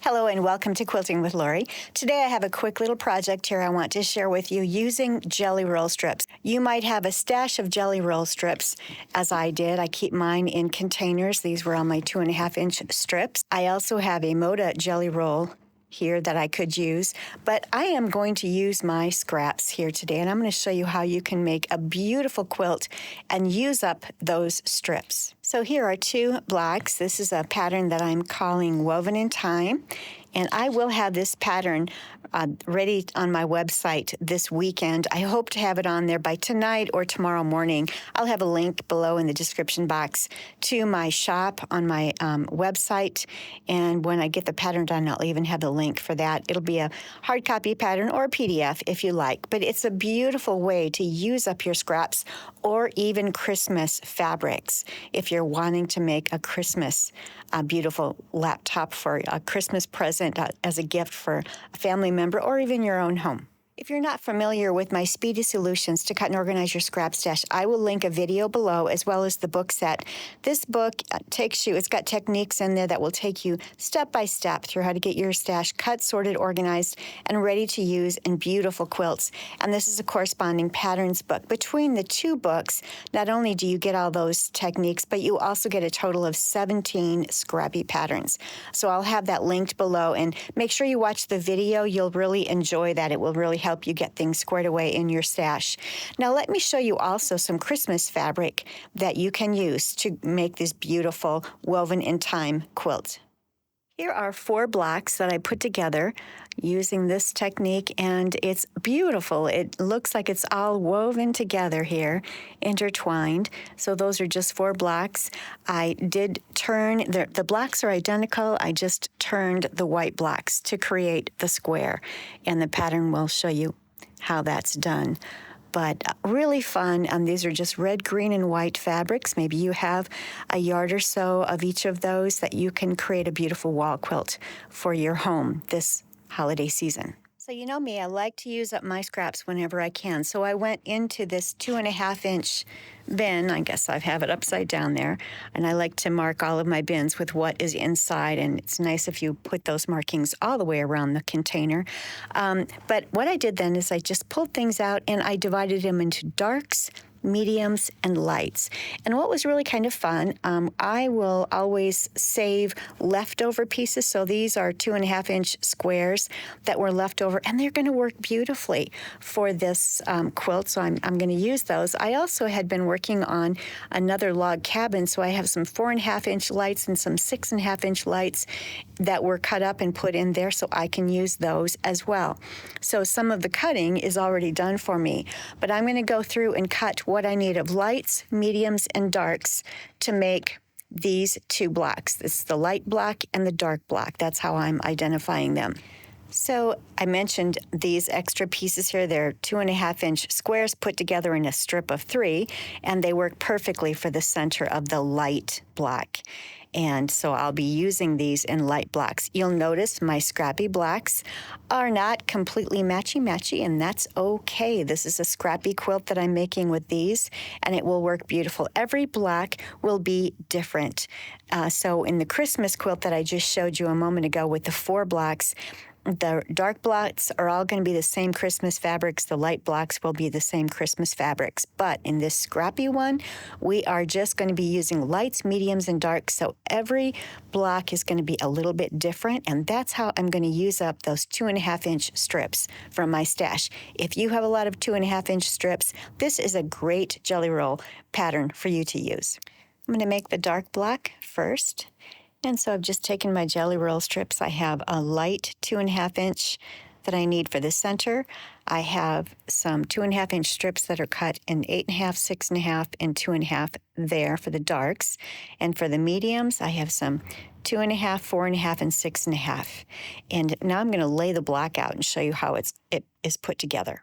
Hello and welcome to Quilting with Lori. Today I have a quick little project here I want to share with you using jelly roll strips. You might have a stash of jelly roll strips, as I did. I keep mine in containers. These were on my 2.5-inch strips. I also have a Moda jelly roll here that I could use, but I am going to use my scraps here today, and I'm going to show you how you can make a beautiful quilt and use up those strips. So here are two blocks. This is a pattern that I'm calling Woven in Time, and I will have this pattern ready on my website this weekend. I hope to have it on there by tonight or tomorrow morning. I'll have a link below in the description box to my shop on my website, and when I get the pattern done, I'll even have the link for that. It'll be a hard copy pattern or a PDF if you like, but it's a beautiful way to use up your scraps or even Christmas fabrics if you're wanting to make a Christmas beautiful laptop for a Christmas present as a gift for a family member or even your own home. If you're not familiar with my Speedy solutions to cut and organize your scrap stash, I will link a video below as well as the book set. This book it's got techniques in there that will take you step by step through how to get your stash cut, sorted, organized, and ready to use in beautiful quilts. And this is a corresponding patterns book. Between the two books, not only do you get all those techniques, but you also get a total of 17 scrappy patterns. So I'll have that linked below, and make sure you watch the video. You'll really enjoy that. It will really help you get things squared away in your stash. Now let me show you also some Christmas fabric that you can use to make this beautiful woven in time quilt. Here are 4 blocks that I put together using this technique, and it's beautiful. It looks like it's all woven together here, intertwined. So those are just 4 blocks. I did turn, the blocks are identical. I just turned the white blocks to create the square, and the pattern will show you how that's done. But really fun. These are just red, green, and white fabrics. Maybe you have a yard or so of each of those that you can create a beautiful wall quilt for your home this holiday season. So you know me, I like to use up my scraps whenever I can. So I went into this 2.5-inch bin. I guess I have it upside down there. And I like to mark all of my bins with what is inside. And it's nice if you put those markings all the way around the container. But what I did then is I just pulled things out and I divided them into darks, mediums, and lights. And what was really kind of fun, I will always save leftover pieces. So these are 2.5-inch squares that were left over, and they're going to work beautifully for this quilt. So I'm going to use those. I also had been working on another log cabin, so I have some 4.5-inch lights and some 6.5-inch lights that were cut up and put in there, so I can use those as well. So some of the cutting is already done for me, but I'm going to go through and cut what I need of lights, mediums, and darks to make these 2 blocks. It's the light block and the dark block. That's how I'm identifying them. So I mentioned these extra pieces here. They're 2.5-inch squares put together in a strip of 3, and they work perfectly for the center of the light block. And so I'll be using these in light blocks. You'll notice my scrappy blocks are not completely matchy-matchy, and that's okay. This is a scrappy quilt that I'm making with these, and it will work beautiful. Every block will be different. So in the Christmas quilt that I just showed you a moment ago with the 4 blocks, the dark blocks are all going to be the same Christmas fabrics. The light blocks will be the same Christmas fabrics. But in this scrappy one, we are just going to be using lights, mediums, and darks. So every block is going to be a little bit different, and that's how I'm going to use up those 2.5-inch strips from my stash. If you have a lot of 2.5-inch strips, this is a great jelly roll pattern for you to use. I'm going to make the dark block first. And so I've just taken my jelly roll strips. I have a light 2.5-inch that I need for the center. I have some 2.5-inch strips that are cut in 8.5, 6.5, and 2.5 there for the darks. And for the mediums, I have some 2.5, 4.5, and 6.5. And now I'm going to lay the block out and show you how it is put together.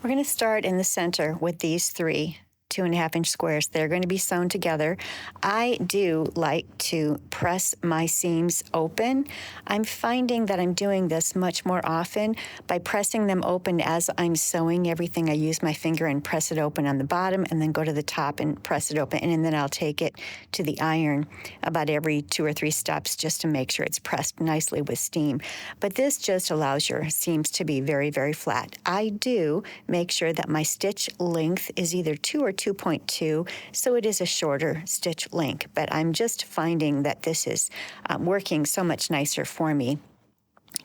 We're going to start in the center with these 3 2.5-inch squares. They're going to be sewn together. I do like to press my seams open. I'm finding that I'm doing this much more often by pressing them open as I'm sewing everything. I use my finger and press it open on the bottom and then go to the top and press it open. And then I'll take it to the iron about every 2 or 3 steps just to make sure it's pressed nicely with steam. But this just allows your seams to be very, very flat. I do make sure that my stitch length is either 2 or 2.2, so it is a shorter stitch length. But I'm just finding that this is working so much nicer for me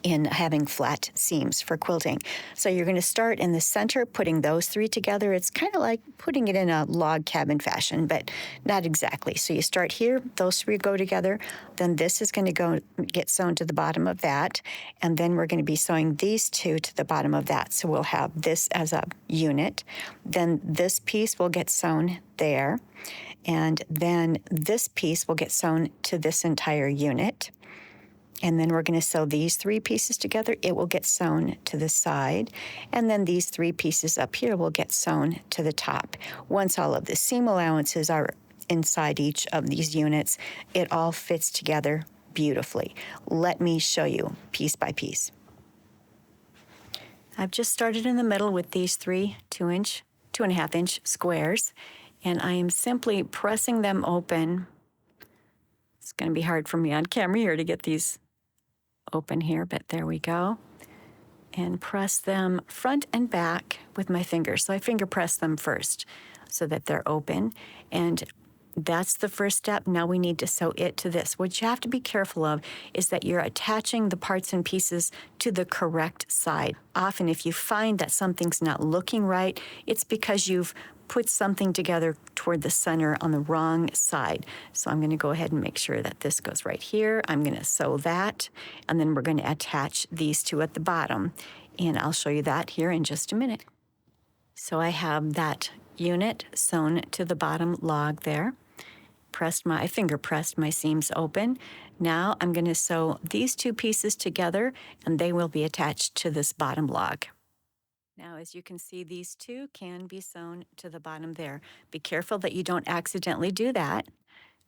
in having flat seams for quilting. So you're going to start in the center, putting those 3 together. It's kind of like putting it in a log cabin fashion, but not exactly. So you start here, those 3 go together, then this is going to get sewn to the bottom of that, and then we're going to be sewing these 2 to the bottom of that. So we'll have this as a unit, then this piece will get sewn there, and then this piece will get sewn to this entire unit. And then we're going to sew these 3 pieces together. It will get sewn to the side. And then these 3 pieces up here will get sewn to the top. Once all of the seam allowances are inside each of these units, it all fits together beautifully. Let me show you piece by piece. I've just started in the middle with these 3 2.5-inch squares, and I am simply pressing them open. It's going to be hard for me on camera here to get these open here, but there we go. And press them front and back with my fingers. So I finger press them first so that they're open. And that's the first step. Now we need to sew it to this. What you have to be careful of is that you're attaching the parts and pieces to the correct side. Often if you find that something's not looking right, it's because you've put something together toward the center on the wrong side. So I'm going to go ahead and make sure that this goes right here. I'm going to sew that, and then we're going to attach these 2 at the bottom. And I'll show you that here in just a minute. So I have that unit sewn to the bottom log there. I finger pressed my seams open. Now I'm going to sew these 2 pieces together, and they will be attached to this bottom log. Now, as you can see, these 2 can be sewn to the bottom there. Be careful that you don't accidentally do that.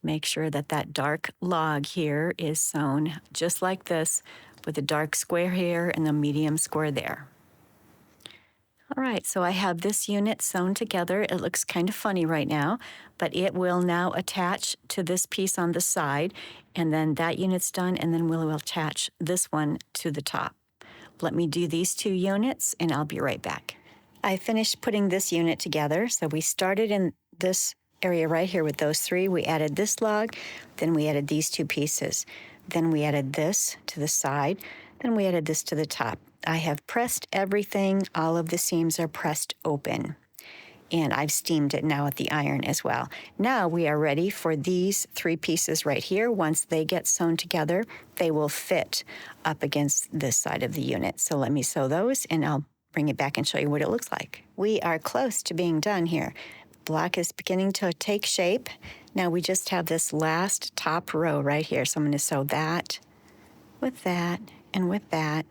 Make sure that that dark log here is sewn just like this, with a dark square here and a medium square there. All right, so I have this unit sewn together. It looks kind of funny right now, but it will now attach to this piece on the side, and then that unit's done, and then we'll attach this one to the top. Let me do these 2 units, and I'll be right back. I finished putting this unit together. So we started in this area right here with those 3. We added this log, then we added these 2 pieces. Then we added this to the side, then we added this to the top. I have pressed everything. All of the seams are pressed open. And I've steamed it now at the iron as well. Now we are ready for these 3 pieces right here. Once they get sewn together, they will fit up against this side of the unit. So let me sew those, and I'll bring it back and show you what it looks like. We are close to being done here. Block is beginning to take shape. Now we just have this last top row right here. So I'm going to sew that with that and with that.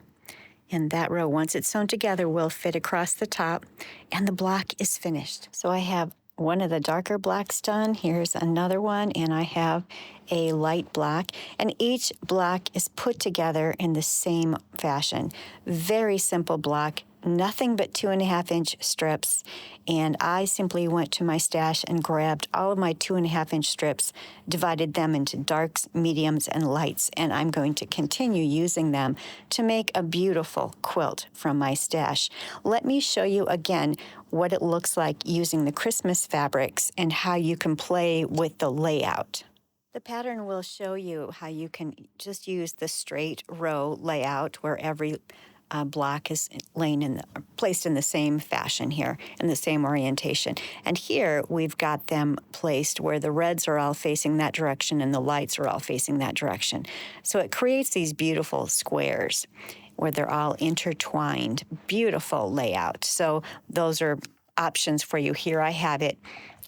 And that row, once it's sewn together, will fit across the top, and the block is finished. So I have one of the darker blocks done. Here's another one, and I have a light block, and each block is put together in the same fashion. Very simple block, nothing but 2.5-inch strips, and I simply went to my stash and grabbed all of my 2.5-inch strips, divided them into darks, mediums, and lights, and I'm going to continue using them to make a beautiful quilt from my stash. Let me show you again what it looks like using the Christmas fabrics and how you can play with the layout. The pattern will show you how you can just use the straight row layout where every block is placed in the same fashion here, in the same orientation. And here we've got them placed where the reds are all facing that direction and the lights are all facing that direction. So it creates these beautiful squares where they're all intertwined. Beautiful layout. So those are options for you. Here I have it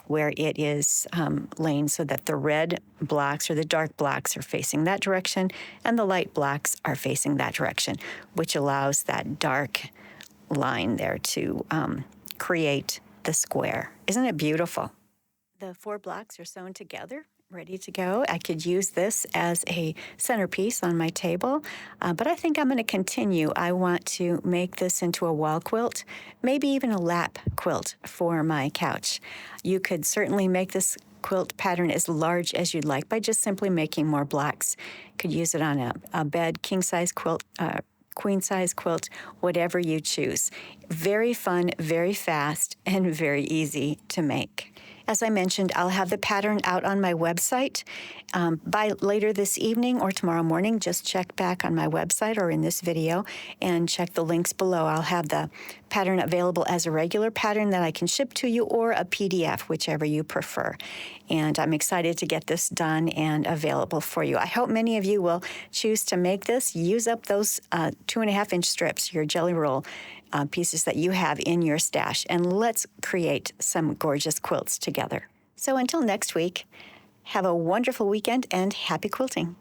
where it is laying so that the red blocks or the dark blocks are facing that direction and the light blocks are facing that direction, which allows that dark line there to create the square. Isn't it beautiful? The 4 blocks are sewn together, ready to go. I could use this as a centerpiece on my table, but I think I'm going to continue. I want to make this into a wall quilt, maybe even a lap quilt for my couch. You could certainly make this quilt pattern as large as you'd like by just simply making more blocks. You could use it on a bed, king-size quilt, queen-size quilt, whatever you choose. Very fun, very fast, and very easy to make. As I mentioned, I'll have the pattern out on my website by later this evening or tomorrow morning. Just check back on my website or in this video and check the links below. I'll have the pattern available as a regular pattern that I can ship to you or a PDF, whichever you prefer. And I'm excited to get this done and available for you. I hope many of you will choose to make this. Use up those 2.5-inch strips, your jelly roll pieces that you have in your stash, and let's create some gorgeous quilts together. So until next week, have a wonderful weekend and happy quilting.